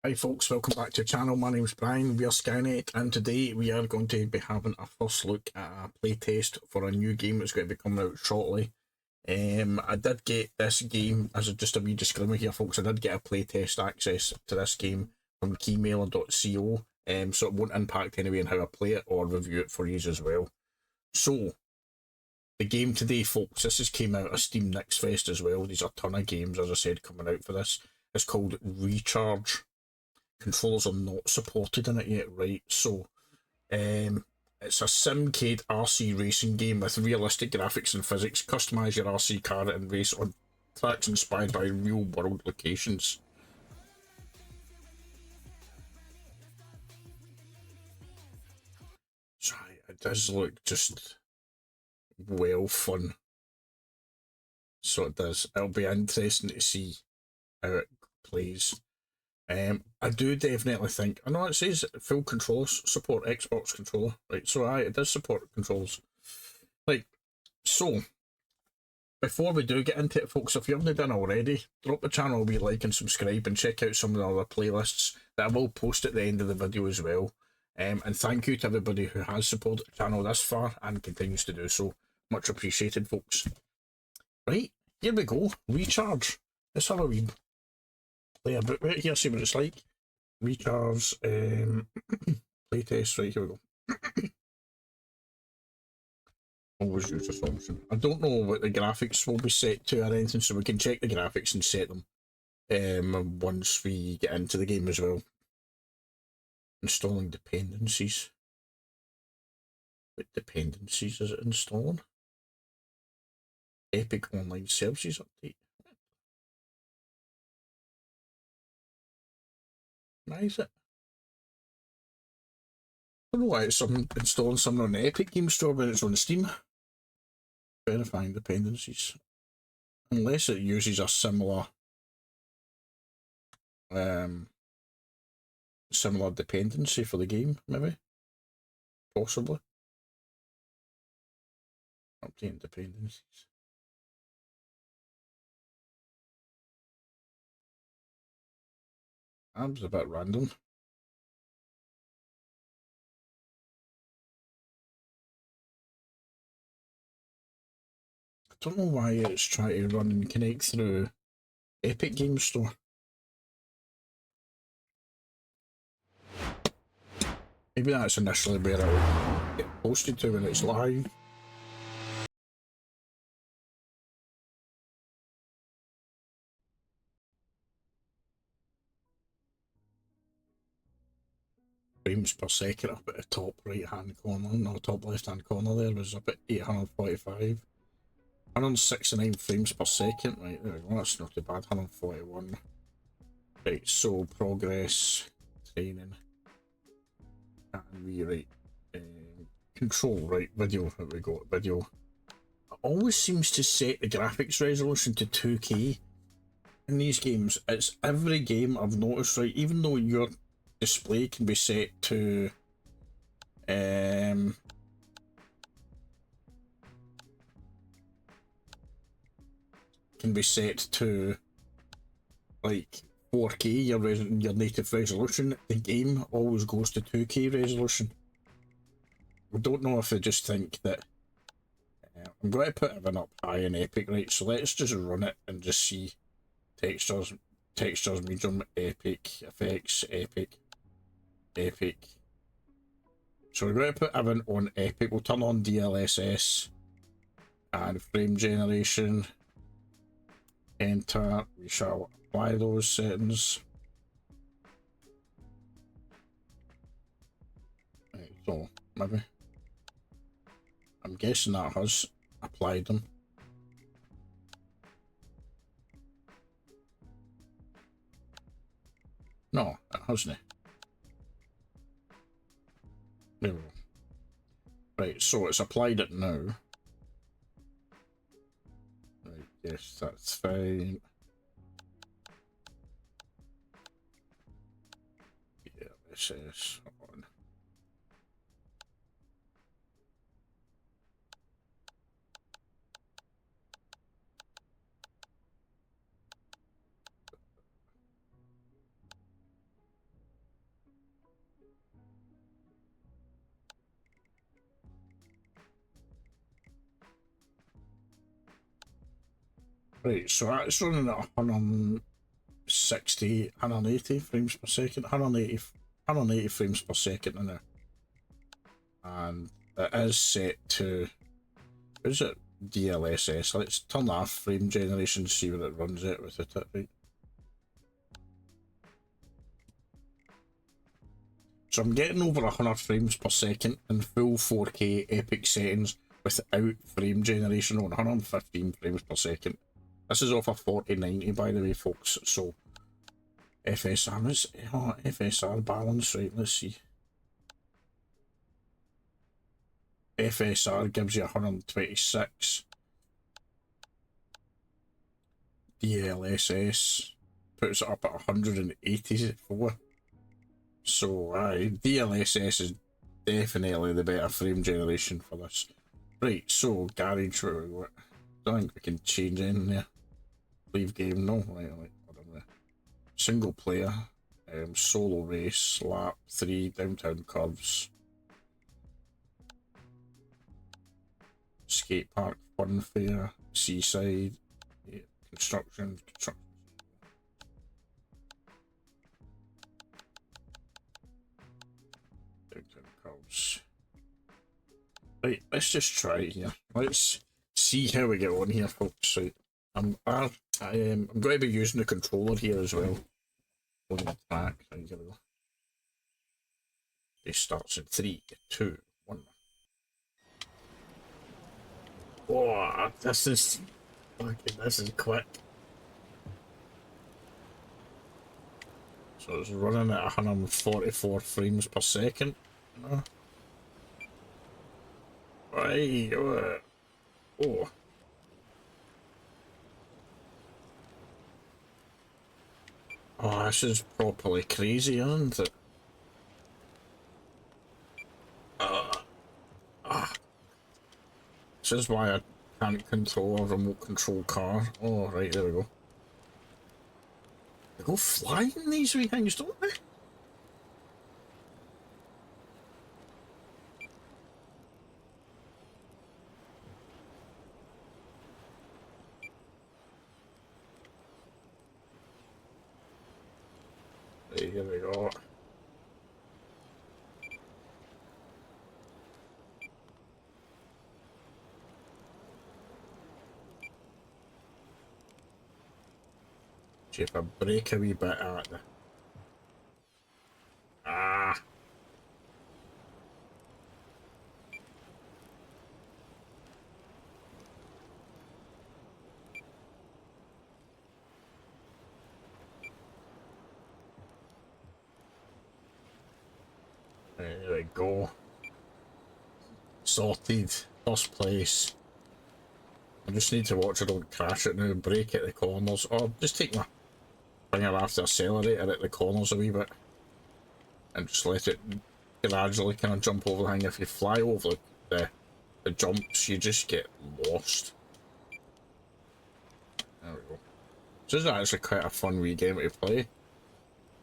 Hi folks, welcome back to the channel. My name's Brian, Weirskynet, and today we are going to be having a first look at a playtest for a new game that's going to be coming out shortly. I did get this game, as just a wee disclaimer here folks, I did get a playtest access to this game from keymailer.co, so it won't impact anyway on how I play it or review it for you as well. So, the game today folks, this has came out of Steam Next Fest as well. There's a ton of games, as I said, coming out for this. It's called Recharge. Controllers are not supported in it yet, right? So it's a simcade RC racing game with realistic graphics and physics. Customize your RC car and race on tracks inspired by real world locations. So it does look just well fun. So it does. It'll be interesting to see how it plays. I do definitely think, I know it says full controllers support Xbox controller, right? So it does support controls. Right, so before we do get into it, folks, if you haven't done already, drop the channel a wee like and subscribe and check out some of the other playlists that I will post at the end of the video as well. And thank you to everybody who has supported the channel this far and continues to do so. Much appreciated, folks. Right, here we go. Recharge. Let's have a wee play a bit right here, see what it's like. Recharge, playtest, right, here we go. Always use this option. I don't know what the graphics will be set to or anything, so we can check the graphics and set them once we get into the game as well. Installing dependencies. What dependencies is it installing? Epic Online Services Update. Why is it? I don't know why it's installing something on the Epic Game Store when it's on Steam. Verifying dependencies. Unless it uses a similar similar dependency for the game, maybe. Possibly. Updating dependencies. That was a bit random. I don't know why it's trying to run and connect through Epic Game Store. Maybe that's initially where it'll get posted to when it's live. Frames per second up at the top right hand corner, no, top left hand corner there was up at 845. 169 frames per second, right there we go, that's not too bad. 141. Right, so progress, training, and rewrite, control, right, video, there we go, video. It always seems to set the graphics resolution to 2K in these games. It's every game I've noticed, right, even though your display can be set to can be set to like 4K, your native resolution, the game always goes to 2K resolution. I don't know if they just think that I'm going to put everything up high in Epic, right? So let's just run it and just see textures, medium, Epic, effects, Epic, Epic. So we're going to put everything on Epic. We'll turn on DLSS and frame generation. Enter. We shall apply those settings. Right, so maybe I'm guessing that has applied them. No, it hasn't. There we go. Right, so it's applied it now. Right, yes, that's fine. Yeah, this is on. Right, so that's running at 160, 180 frames per second, 180 frames per second in there. And it is set to, is it DLSS? Let's turn off frame generation, see what it runs at with it, right? So I'm getting over 100 frames per second in full 4K epic settings without frame generation on 115 frames per second. This is off a 4090 by the way, folks, so FSR is FSR balance, right? Let's see. FSR gives you 126. DLSS puts it up at 184. So DLSS is definitely the better frame generation for this. Right, so garage, what? Don't think we can change anything there. Leave game, no. Right, I don't know. Single player, solo race, lap 3, downtown curves, skate park, fun fair, seaside, yeah, construction. Downtown curves. Right, let's just try here. Let's see how we get on here, folks. Right, I'm going to be using the controller here as well on the track. Right, here we go. It starts in 3, 2, 1. Oh, this is quick. So it's running at 144 frames per second. Right. Oh. Oh, this is properly crazy, isn't it? This is why I can't control a remote control car. Oh, right, there we go. They go flying, these wee things, don't they? Right, here we go. See if I break a wee bit at the... Ah! There we go. Sorted. First place. I just need to watch I don't crash it now, brake at the corners, or just take my finger off the accelerator at the corners a wee bit. And just let it gradually kind of jump over the thing. If you fly over the jumps, you just get lost. There we go. This is actually quite a fun wee game to play.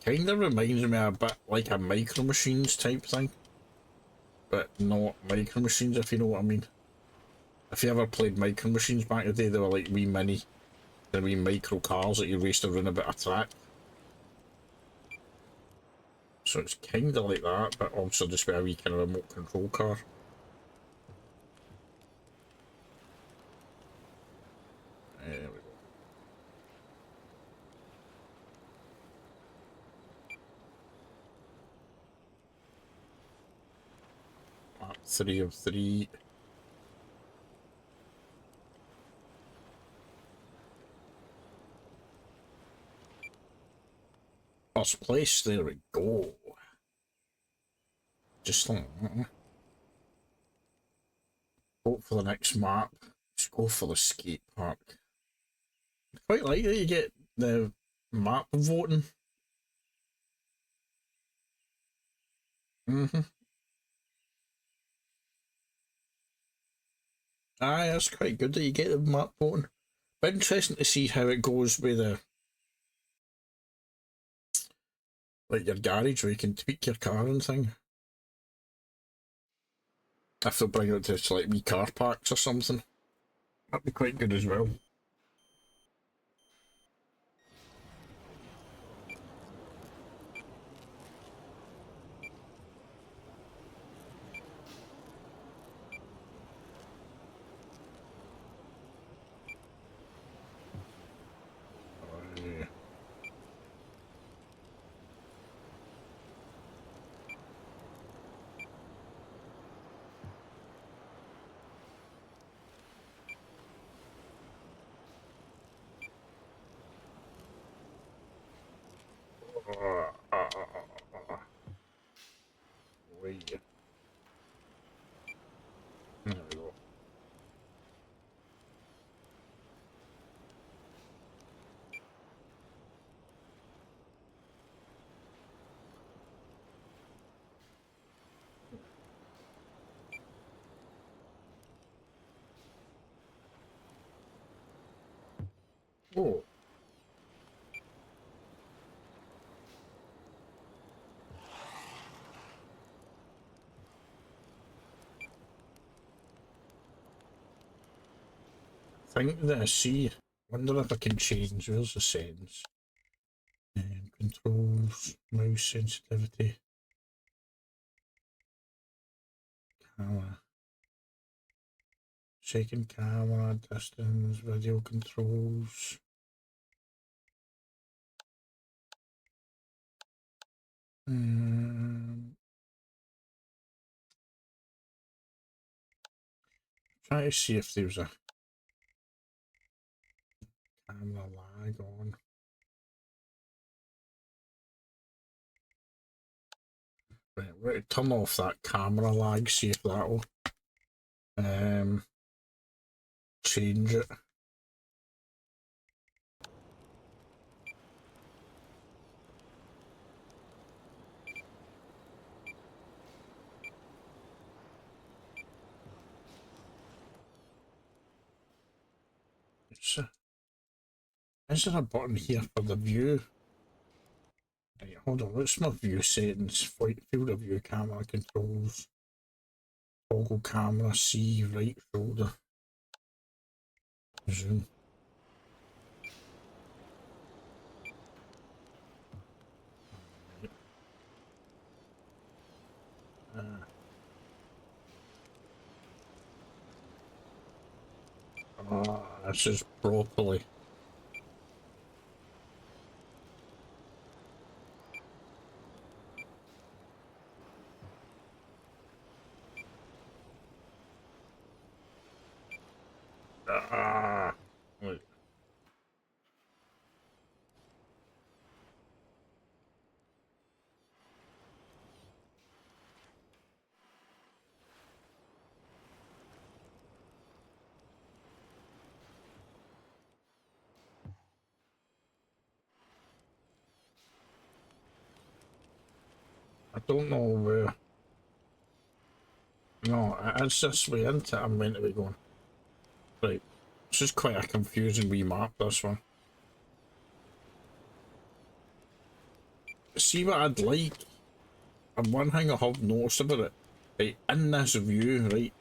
Kinda reminds me a bit like a Micro Machines type thing. But not Micro Machines, if you know what I mean. If you ever played Micro Machines back in the day, they were like wee mini, the wee micro cars that you raced around a bit of track. So it's kinda like that, but also just with a wee kind of remote control car. There we go. Lap 3 of 3. First place, there we go. Just like that. Vote for the next map. Just go for the skate park. I quite like that you get the map voting. Aye, that's quite good that you get the map voting. But interesting to see how it goes with the like your garage where you can tweak your car and thing. If they'll bring it to like wee car parks or something. That'd be quite good as well. Oh. Think that I see. Wonder if I can change. Where's the settings? Controls, mouse sensitivity, camera, second camera, distance, video controls. Try to see if there's a camera lag on. Right, we're going to turn off that camera lag, see if that'll change it. Is there a button here for the view? Right, hold on, what's my view settings? Field of view, camera controls, toggle camera, C, right shoulder, zoom. This is properly. Wait. I don't know where. No, it's this way into it. I'm meant to be going. Right. This is quite a confusing wee map, this one. See what I'd like? And one thing I have noticed about it, right, in this view, right,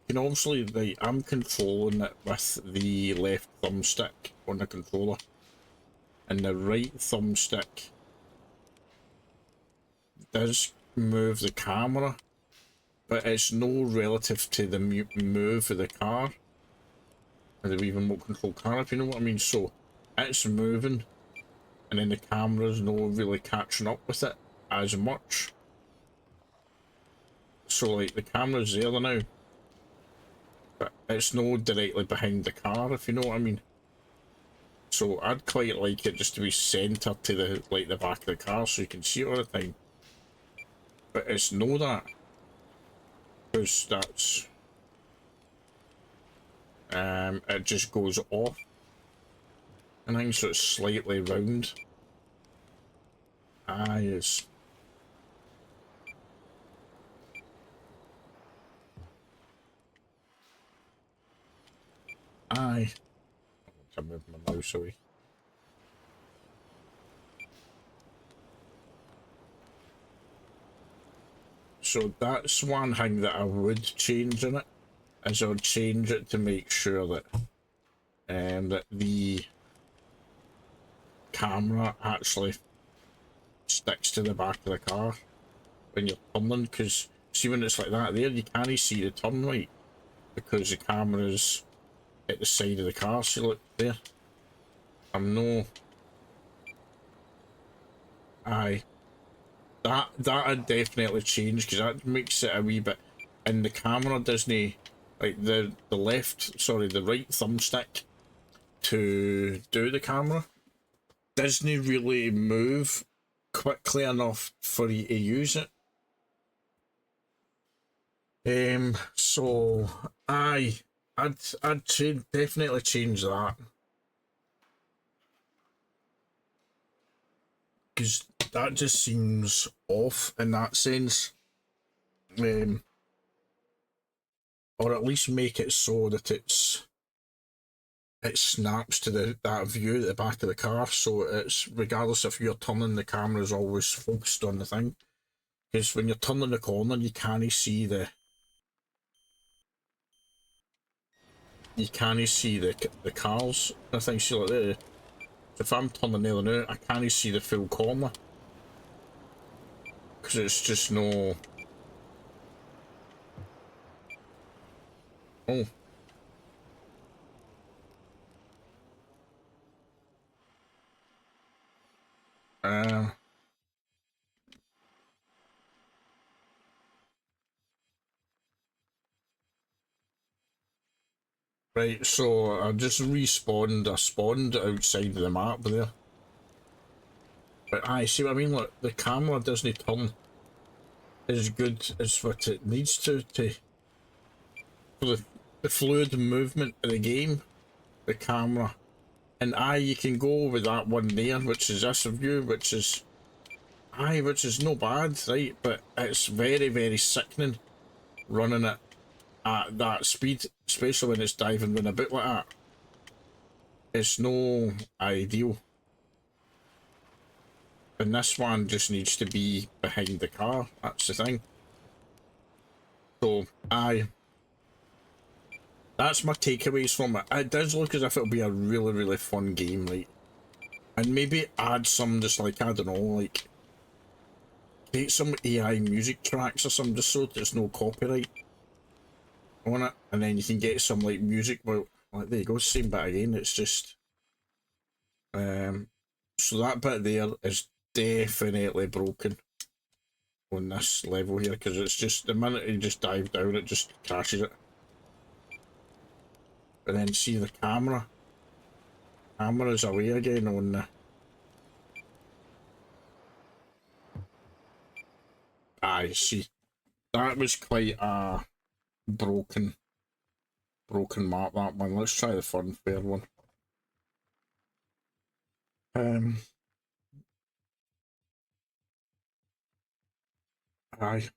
you know, obviously, right, I'm controlling it with the left thumbstick on the controller. And the right thumbstick does move the camera, but it's no relative to the move of the car, or the remote control car, if you know what I mean. So it's moving, and then the camera's not really catching up with it as much. So like the camera's there now, but it's not directly behind the car, if you know what I mean. So I'd quite like it just to be centered to the the back of the car so you can see it all the time. But it's no that. Because that's it just goes off. I think so it's slightly round. Yes. Aye. I moved my mouse away. So that's one thing that I would change in it, is I would change it to make sure that that the camera actually sticks to the back of the car when you're turning, because see when it's like that there, you can't see the turn right because the camera's at the side of the car. See, look there. I'm no. Aye. That'd definitely change, because that makes it a wee bit. And the camera doesn't, like the right thumbstick to do the camera doesn't really move quickly enough for you to use it. So I'd definitely change that, because that just seems off in that sense. Or at least make it so that it's it snaps to that view at the back of the car, so it's regardless if you're turning, the camera is always focused on the thing. Because when you're turning the corner, you can't see the cars. I think see like there. If I'm turning there now, I can't see the full corner because it's just no. Oh. Right, so I just respawned. I spawned outside of the map there. But I see what I mean. Look, the camera doesn't turn as good as what it needs to for the fluid movement of the game. The camera, and you can go with that one there, which is this view, which is no bad, right? But it's very, very sickening running it at that speed, especially when it's diving in a bit like that. It's no ideal. And this one just needs to be behind the car, that's the thing. So, that's my takeaways from it. It does look as if it'll be a really, really fun game, right? And maybe add some, just like, I don't know, like, get some AI music tracks or something, just so there's no copyright on it. And then you can get some, like, music, well, like, there you go, same bit again, it's just, so that bit there is definitely broken on this level here, because it's just, the minute you just dive down, it just crashes it. And then see the camera's away again on the... I see. That was quite a broken map, that one. Let's try the fun fair one. Aye.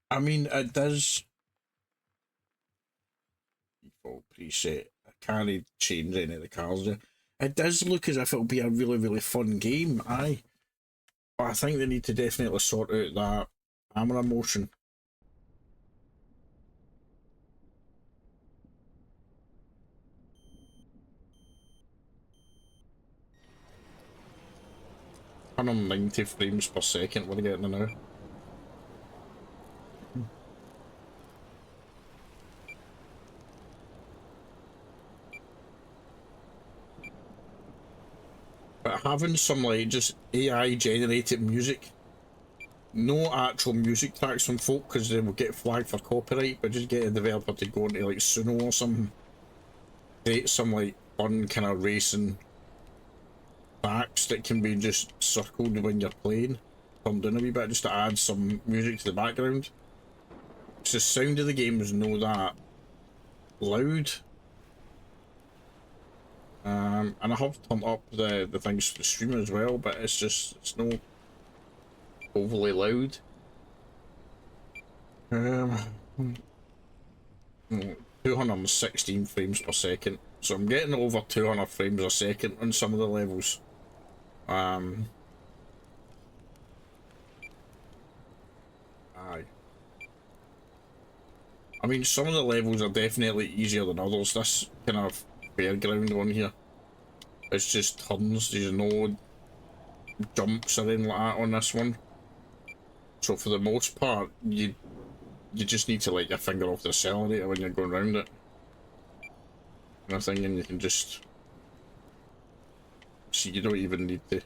I mean, it does... Default preset. I can't change any of the cars there. It does look as if it'll be a really, really fun game, aye. But I think they need to definitely sort out that camera motion. I'm on 90 frames per second, what are you getting now? But having some like just AI generated music, no actual music tracks from folk because they will get flagged for copyright, but just get a developer to go into like Suno or something, create some like fun kind of racing tracks that can be just circled when you're playing, turned down a wee bit just to add some music to the background. So the sound of the game is no that loud. And I have turned up the things for the stream as well, but it's no overly loud. 216 frames per second, so I'm getting over 200 frames a second on some of the levels. Aye. I mean, some of the levels are definitely easier than others. This kind of fairground one here, it's just turns, there's no jumps or anything like that on this one. So for the most part, you just need to let your finger off the accelerator when you're going around it. And I think you can just see, you don't even need to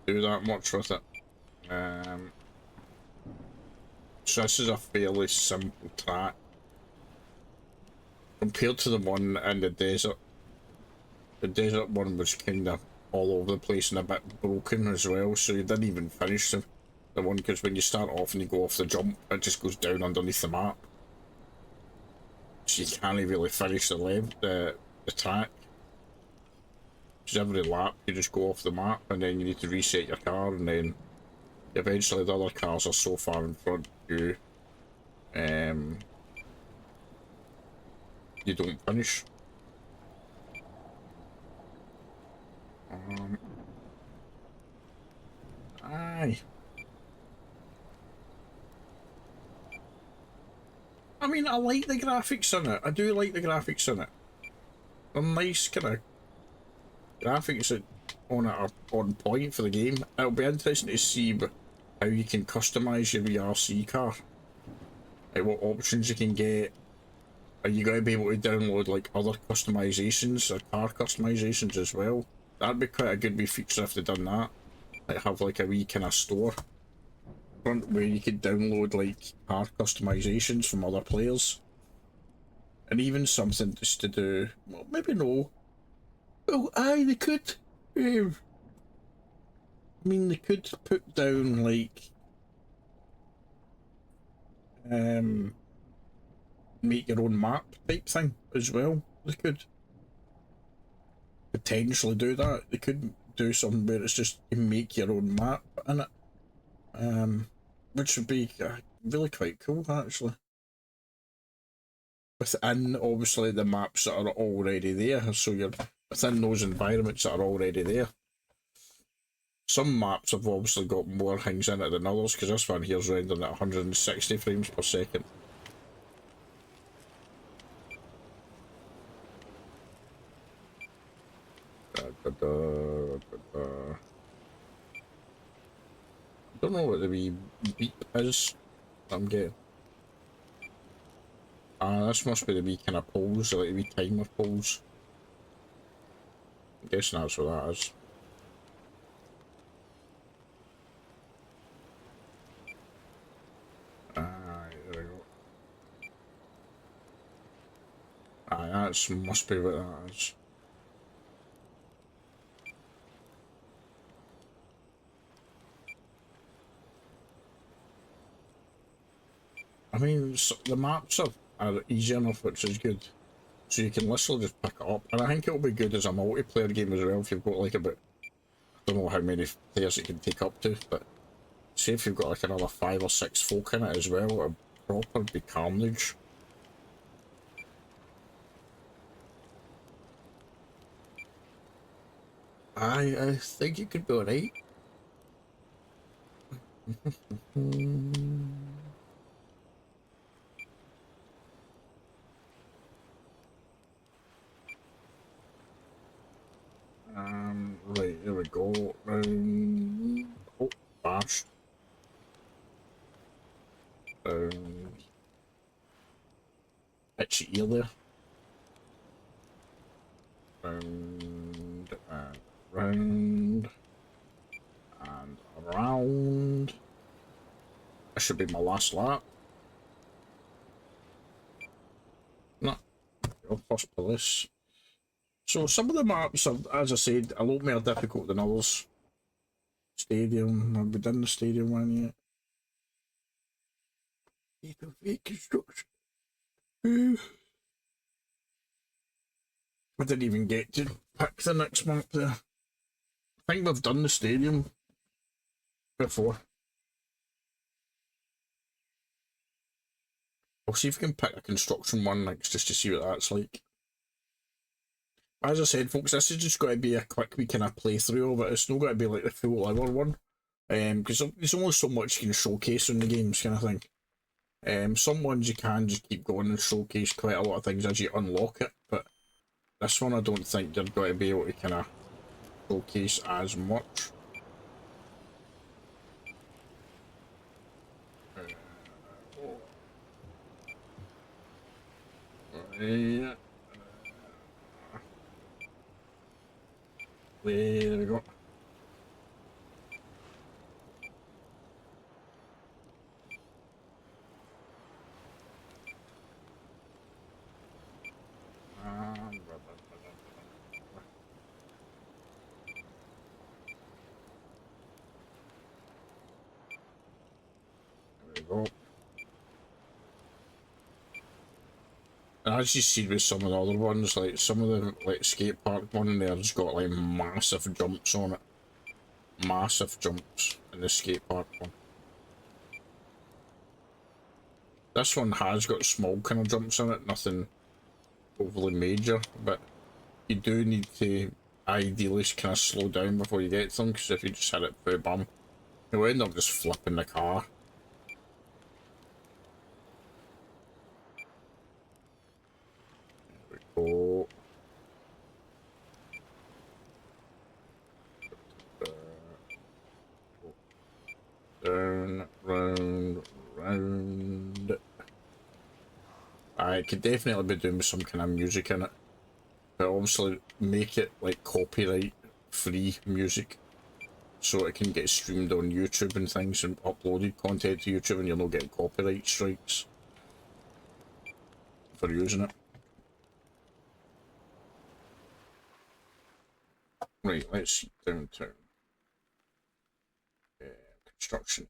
do that much with it. So this is a fairly simple track compared to the one in the desert. The desert one was kind of all over the place and a bit broken as well, so you didn't even finish the one, because when you start off and you go off the jump, it just goes down underneath the map. So you can't really finish the track. Because every lap you just go off the map and then you need to reset your car, and then eventually the other cars are so far in front of you, you don't finish. Aye. I mean, I like the graphics in it. I do like the graphics in it. They're nice kind of graphics that on it are on point for the game. It'll be interesting to see how you can customise your VRC car. Like what options you can get. Are you going to be able to download like other customisations or car customisations as well? That'd be quite a good wee feature if they'd done that. Like have like a wee kind of store front where you could download like car customisations from other players. And even something just to do, well maybe no. Oh aye, they could. I mean they could put down like make your own map type thing as well. They could potentially do that. They could do something where it's just you make your own map in it. Which would be really quite cool actually. Within obviously the maps that are already there, so you're within those environments that are already there. Some maps have obviously got more things in it than others, because this one here's rendering at 160 frames per second. I don't know what the wee beep is I'm getting. This must be the wee kind of pulse, like the wee timer pulse. I'm guessing that's what that is. There we go. That must be what that is. I mean, the maps are easy enough, which is good. So you can literally just pick it up. And I think it'll be good as a multiplayer game as well if you've got like about, I don't know how many players it can take up to, but say if you've got like another 5 or 6 folk in it as well, it'll proper be carnage. I think it could be alright. Right, there we go. Oh, bashed. Pitch your ear there. Round and round and around. This should be my last lap. No, first police. So some of the maps are, as I said, a lot more difficult than others. Stadium, have we done the stadium one yet? Need a fake construction. I didn't even get to pick the next map there. I think we've done the stadium before. I'll see if we can pick a construction one next just to see what that's like. As I said, folks, this is just going to be a quick wee kind of playthrough of it. It's not going to be like the full hour one. Because there's only so much you can showcase in the games kind of thing. Some ones you can just keep going and showcase quite a lot of things as you unlock it, but this one I don't think you're going to be able to kind of showcase as much. Yeah. There we go. There we go. And as you see with some of the other ones, like some of the like skate park one there's got like massive jumps on it. Massive jumps in the skate park one. This one has got small kind of jumps in it, nothing overly major, but you do need to ideally kind of slow down before you get to them, because if you just hit it for a bum, He'll end up just flipping the car. There we go. Down, round. I could definitely be doing some kind of music in it, but obviously make it like copyright free music so it can get streamed on YouTube and things and uploaded content to YouTube, and you're not getting copyright strikes for using it. Right, let's see, downtown. Construction.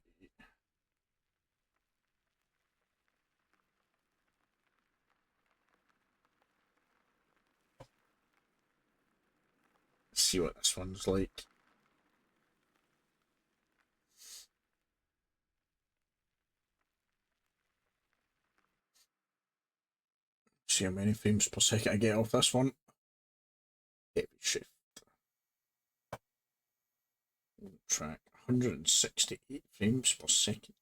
Let's see what this one's like. See how many frames per second I get off this one. Heavy shift. Track 168 frames per second.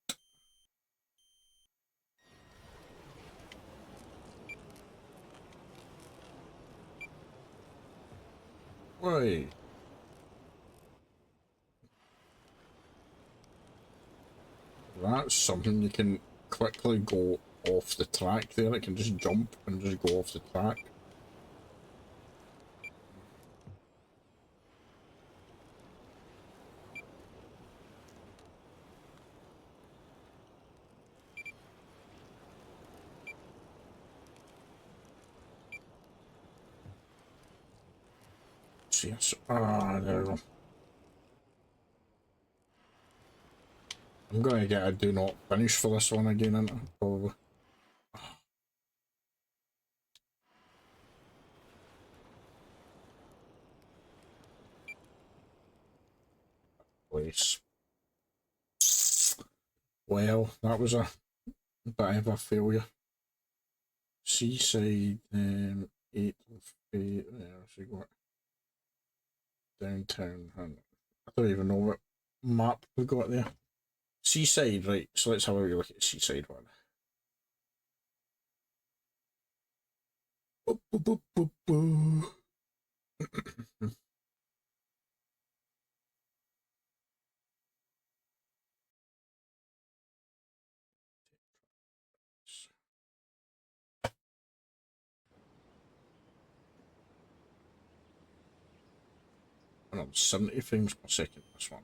Why? That's something you can quickly go off the track there. It can just jump and just go off the track. Yes. Ah, there we go. I'm gonna get a do not finish for this one again, isn't I? Probably. Place. Well, that was a bit of a failure. Seaside, 8 of 8. There's we got downtown. I don't even know what map we got there. Seaside, right, so let's have a look at the Seaside one. Boop, boop, boop, boop, boop. Oh, 70 frames per second, this one.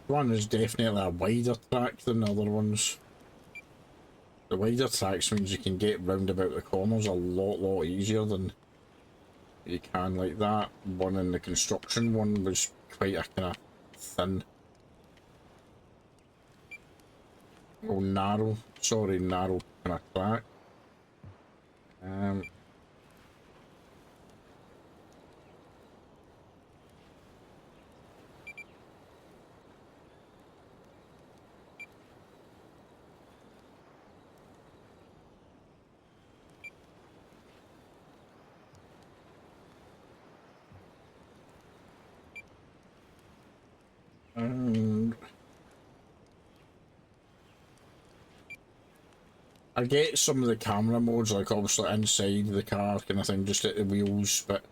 One is definitely a wider track than the other ones. The wider tracks means you can get round about the corners a lot easier than you can like that. One in the construction one was quite a kind of thin. Oh, narrow. Sorry, narrow kind of track. And I get some of the camera modes, like obviously inside the car kind of thing, just at the wheels, but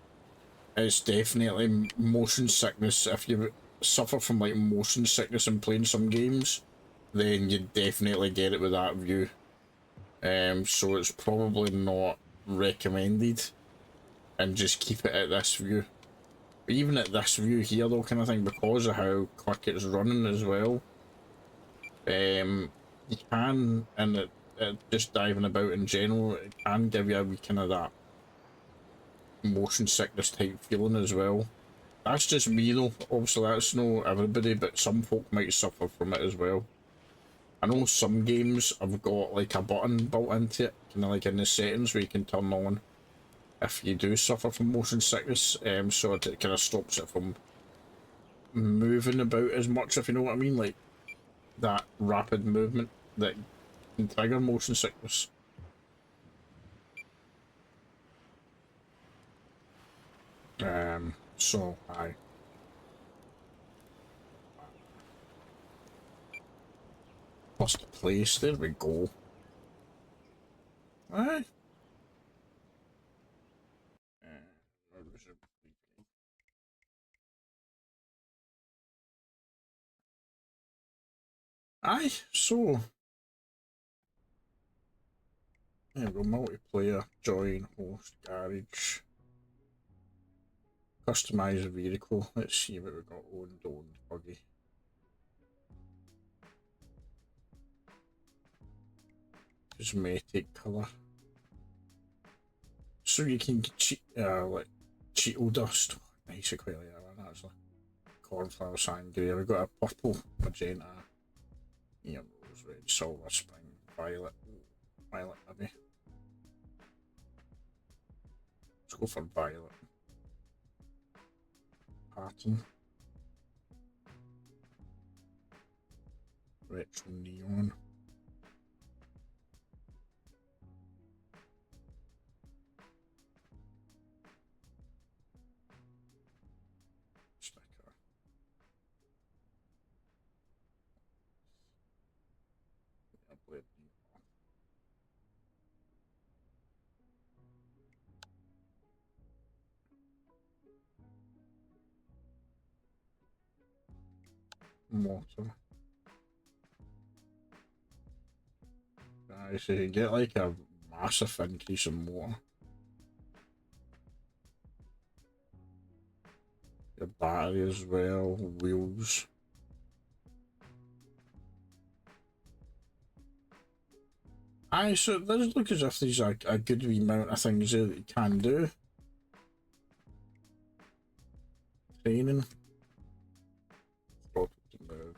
it's definitely motion sickness. If you suffer from like motion sickness in playing some games, then you definitely get it with that view. So it's probably not recommended, and just keep it at this view. But even at this view here though, kind of thing, because of how quick it's running as well, you can, and it just diving about in general, it can give you a wee kind of that motion sickness type feeling as well. That's just me though, obviously that's no everybody, but some folk might suffer from it as well. I know some games have got like a button built into it, kind of like in the settings where you can turn on if you do suffer from motion sickness, so it kind of stops it from moving about as much, if you know what I mean, like that rapid movement that can trigger motion sickness. So aye. First place, there we go. Aye. Aye, so there we go, multiplayer, join, host, garage, customize a vehicle. Let's see what we've got. Owned, buggy. Cosmetic colour. So you can cheat, like Cheeto dust. Nice, I quite like that one actually. Cornflower sangria. We've got a purple, magenta, yeah, rose red, silver, spring, violet. Violet maybe. Let's go for violet. Pattern. Retro neon. Sticker. Motor. So you get like a massive increase in motor. Your battery as well, wheels. Aye, so it does look as if there's a good wee amount of things there that you can do. Training. Throttle to move.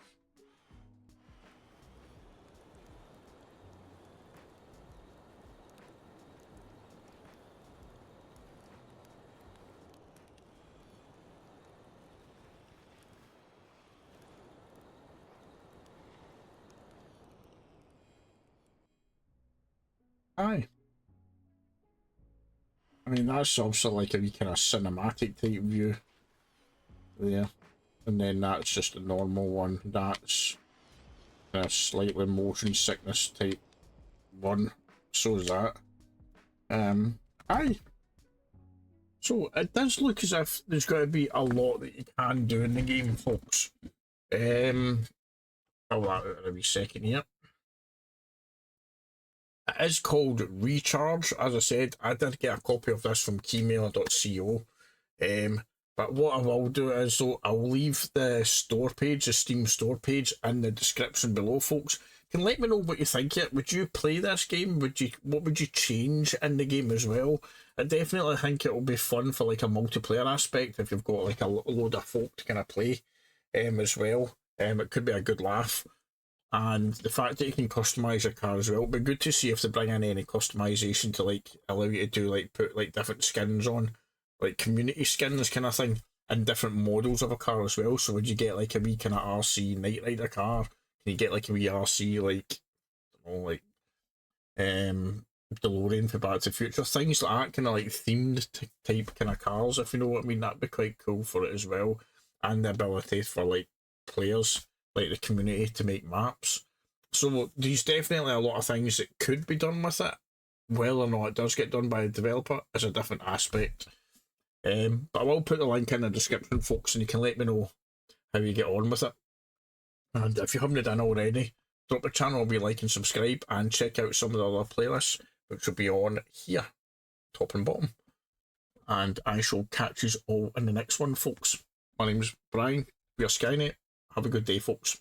Aye. I mean, that's also like a wee kind of cinematic type view there. And then that's just a normal one. That's a slightly motion sickness type one. So is that. Aye. So it does look as if there's got to be a lot that you can do in the game, folks. I'll that out in a wee second here. It is called Recharge. As I said, I did get a copy of this from keymailer.co. But what I will do is, though, I'll leave the store page, the Steam store page, in the description below, folks. You can let me know what you think of it. Would you play this game? What would you change in the game as well? I definitely think it will be fun for like a multiplayer aspect if you've got like a load of folk to kind of play as well. It could be a good laugh. And the fact that you can customize your car as well, it'd be good to see if they bring in any customization to like allow you to do like put like different skins on, like community skins kind of thing, and different models of a car as well. So would you get like a wee kind of RC Knight Rider car? Can you get like a wee RC like, I don't know, like DeLorean for Back to the Future, things like that, kind of like themed type kind of cars, if you know what I mean? That'd be quite cool for it as well, and the ability for like players, like the community, to make maps. So there's definitely a lot of things that could be done with it. Whether or not it does get done by a developer is a different aspect. But I will put the link in the description, folks, and you can let me know how you get on with it. And if you haven't done already, drop the channel a wee like and subscribe, and check out some of the other playlists, which will be on here, top and bottom. And I shall catch you all in the next one, folks. My name's Brian. We are Skynet. Have a good day, folks.